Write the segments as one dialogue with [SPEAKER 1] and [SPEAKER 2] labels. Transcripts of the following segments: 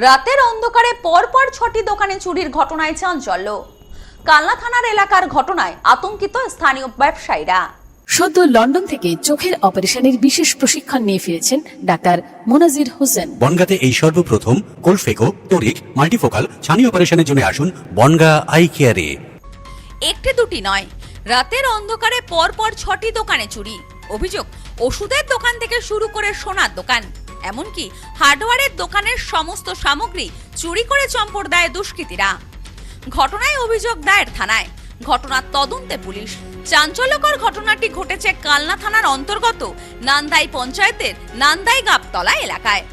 [SPEAKER 1] রাতের অন্ধকারে পরপর 6টি দোকানে চুরির ঘটনায় চাঞ্চল্য। কালনা থানার এলাকার ঘটনায় আতঙ্কিত স্থানীয় ব্যবসায়ীরা।
[SPEAKER 2] সদ্য লন্ডন থেকে চোখের অপারেশনের বিশেষ প্রশিক্ষণ নিয়ে ফিরেছেন ডাক্তার মোনাজির হোসেন।
[SPEAKER 3] বনগাঁতে এই সর্বপ্রথম কোলফেকো, টোরিক, মাল্টিফোকাল ছানি অপারেশনের জন্য আসুন বনগাঁ আই কেয়ারে।
[SPEAKER 1] একটি দুটি নয়, রাতের অন্ধকারে পরপর 6টি দোকানে চুরি। অভিযোগ, ওষুধের দোকান থেকে শুরু করে সোনার দোকান, এমনকি হার্ডওয়্যারের দোকানের সমস্ত সামগ্রী চুরি করে চম্পট দেয় দুষ্কৃতীরা। ঘটনায় অভিযোগ দায়ের থানায়। ঘটনার তদন্তে পুলিশ। চাঞ্চল্যকর ঘটনাটি ঘটেছে কালনা থানার অন্তর্গত নান্দাই পঞ্চায়েতের নান্দাই গাবতলা এলাকায়।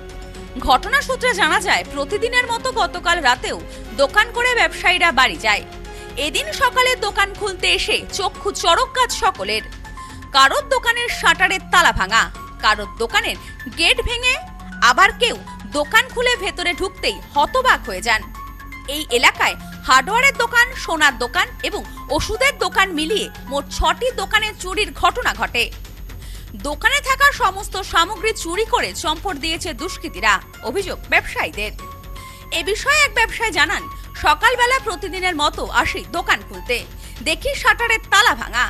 [SPEAKER 1] ঘটনা সূত্রে জানা যায়, প্রতিদিনের মতো গতকাল রাতেও দোকান করে ব্যবসায়ীরা বাড়ি যায়। এদিন সকালে দোকান খুলতে এসে চক্ষু চড়ক গাছ সকলের। কারোর দোকানের শাটারের তালা ভাঙা, কারোর দোকানের গেট ভেঙে, আবার কেউ দোকান খুলে ভেতরে ঢুকতেই হতবাক হয়ে যান। এই এলাকায় হার্ডওয়্যারের দোকান, সোনার দোকান এবং ওষুধের দোকান মিলিয়ে মোট 6টি দোকানে চুরির ঘটনা ঘটে। দোকানে থাকা সমস্ত সামগ্রী চুরি করে চম্পট দিয়েছে দুষ্কৃতীরা। অভিযোগ ব্যবসায়ীদের। এ বিষয়ে এক ব্যবসায়ী জানান, সকালবেলা প্রতিদিনের মতো আসি দোকান খুলতে, দেখি শাটারের তালা ভাঙা।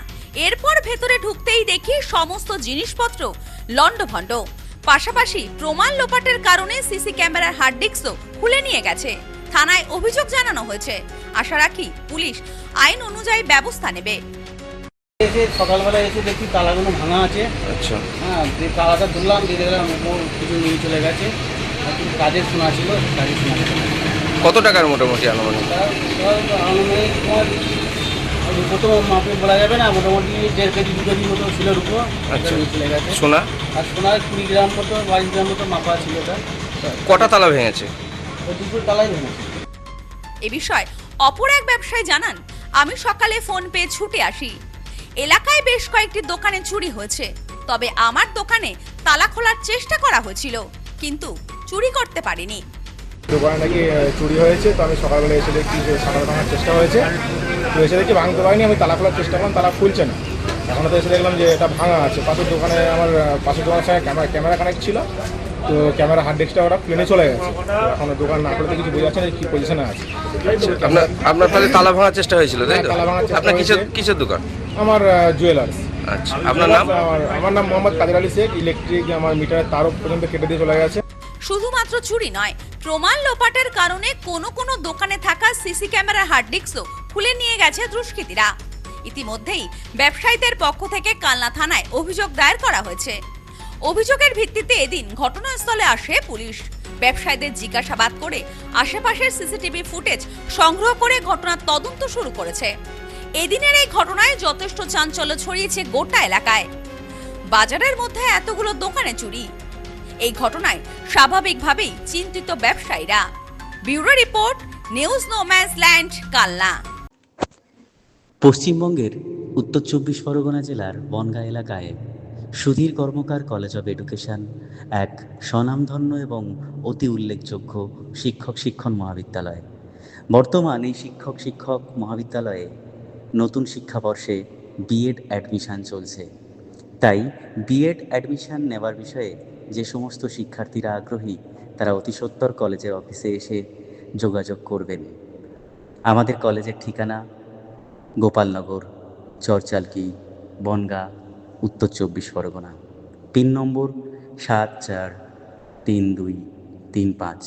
[SPEAKER 1] এরপর ভেতরে ঢুকতেই দেখি সমস্ত জিনিসপত্র লণ্ডভণ্ড, পাশাপাশি প্রমাণ লোপাটের কারণে সিসি ক্যামেরার হার্ড ডিস্কও খুলে নিয়ে গেছে। থানায় অভিযোগ জানানো হয়েছে। আশা রাখি পুলিশ আইন অনুযায়ী ব্যবস্থা নেবে।
[SPEAKER 4] সকালবেলা এসে দেখি তালাগুলো ভাঙা আছে। আচ্ছা, হ্যাঁ, যে তালাটা ধরলাম, দিয়ে দেখলাম কিছু নিয়ে চলে গেছে। কিন্তু কাজের শোনা ছিল, কাজের শোনা ছিল।
[SPEAKER 5] কত টাকার মোটামুটি আনুমানিক?
[SPEAKER 4] আনুমানিক তোমার রূপো তো মাপে বলা যাবে না, মোটামুটি 1.5 কেজি 2 কেজি মতো ছিল রূপো।
[SPEAKER 5] আচ্ছা,
[SPEAKER 4] নিয়ে চলে গেছে।
[SPEAKER 5] সোনা?
[SPEAKER 4] আর সোনার 20 গ্রাম মতো 22 গ্রাম মতো মাপা ছিল। ওটা
[SPEAKER 5] কটা তালা ভেঙেছে?
[SPEAKER 4] দুপুর তালাই ভেঙেছে।
[SPEAKER 1] এ বিষয়ে অপর এক ব্যবসায়ী জানান, আমি সকালে ফোন পেয়ে ছুটে আসি। এলাকায় বেশ কয়েকটি দোকানে চুরি হয়েছে, তবে আমার দোকানে তালা খোলার চেষ্টা করা হয়েছিল, কিন্তু চুরি করতে পারিনি।
[SPEAKER 6] দোকানে নাকি চুরি হয়েছে, তো আমি সকালবেলা এসে দেখি যে শাটার ভাঙার চেষ্টা হয়েছে। তো এসে দেখি ভাঙতে পারিনি, আমি তালা খোলার চেষ্টা করলাম, তালা খুলছে না। এখন তো এসে দেখলাম যে এটা ভাঙা আছে। পাশের দোকানে আমার পাশের দোকানের সঙ্গে ক্যামেরা কানেক্ট ছিল, তো ক্যামেরা হার্ড ডিস্কটা ওরা প্লেনে চলে গেছে। এখন দোকান না খুলতে কিছু বোঝা যাচ্ছে না কি পজিশনে আছে।
[SPEAKER 5] আপনার তাহলে তালা ভাঙার চেষ্টা হয়েছিল, তাই তো?
[SPEAKER 6] তালা ভাঙার চেষ্টা
[SPEAKER 5] আপনার
[SPEAKER 6] হয়েছে।
[SPEAKER 5] কিসের দোকান?
[SPEAKER 6] আমার জুয়েলার্স।
[SPEAKER 5] আচ্ছা, আপনার নাম?
[SPEAKER 6] আমার নাম মোহাম্মদ কাদের আলী শেখ। ইলেকট্রিক আমার মিটারের তারও পর্যন্ত কেটে দিয়ে চলে গেছে।
[SPEAKER 1] শুধুমাত্র চুরি নয়, প্রমাণ লোপাটের কারণে কোনো দোকানে থাকা সিসি ক্যামেরার হার্ড ডিস্কও খুলে নিয়ে গেছে দুষ্কৃতীরা। ইতিমধ্যেই ব্যবসায়ীদের পক্ষ থেকে কালনা থানায় অভিযোগ দায়ের করা হয়েছে। অভিযোগের ভিত্তিতে এদিন ঘটনাস্থলে আসে পুলিশ। ব্যবসায়ীদের জিজ্ঞাসাবাদ করে আশেপাশের সিসিটিভি ফুটেজ সংগ্রহ করে ঘটনার তদন্ত শুরু করেছে। এদিনের এই ঘটনায় যথেষ্ট চাঞ্চল্য ছড়িয়েছে গোটা এলাকায়। বাজারের মধ্যে এতগুলো দোকানে চুরি, এই ঘটনায় স্বাভাবিকভাবেই চিন্তিত ব্যবসায়ীরা। Bureau report, news no man's land, Kalna.
[SPEAKER 7] পশ্চিমবঙ্গের উত্তর 24 পরগনা জেলার বনগাঁ এলাকায় সুধীর কর্মকার কলেজ অব এডুকেশন এক স্বনামধন্য এবং অতি উল্লেখযোগ্য শিক্ষণ মহাবিদ্যালয়। বর্তমান এই শিক্ষক মহাবিদ্যালয়ে নতুন শিক্ষাবর্ষে বিএড অ্যাডমিশন চলছে। তাই বিএড অ্যাডমিশন নেওয়ার বিষয়ে যে সমস্ত শিক্ষার্থীরা আগ্রহী, তারা অতি সত্বর কলেজের অফিসে এসে যোগাযোগ করবেন। আমাদের কলেজের ঠিকানা গোপালনগর, চরচালকি, বনগাঁ, উত্তর 24 পরগনা। পিন নম্বর 743235।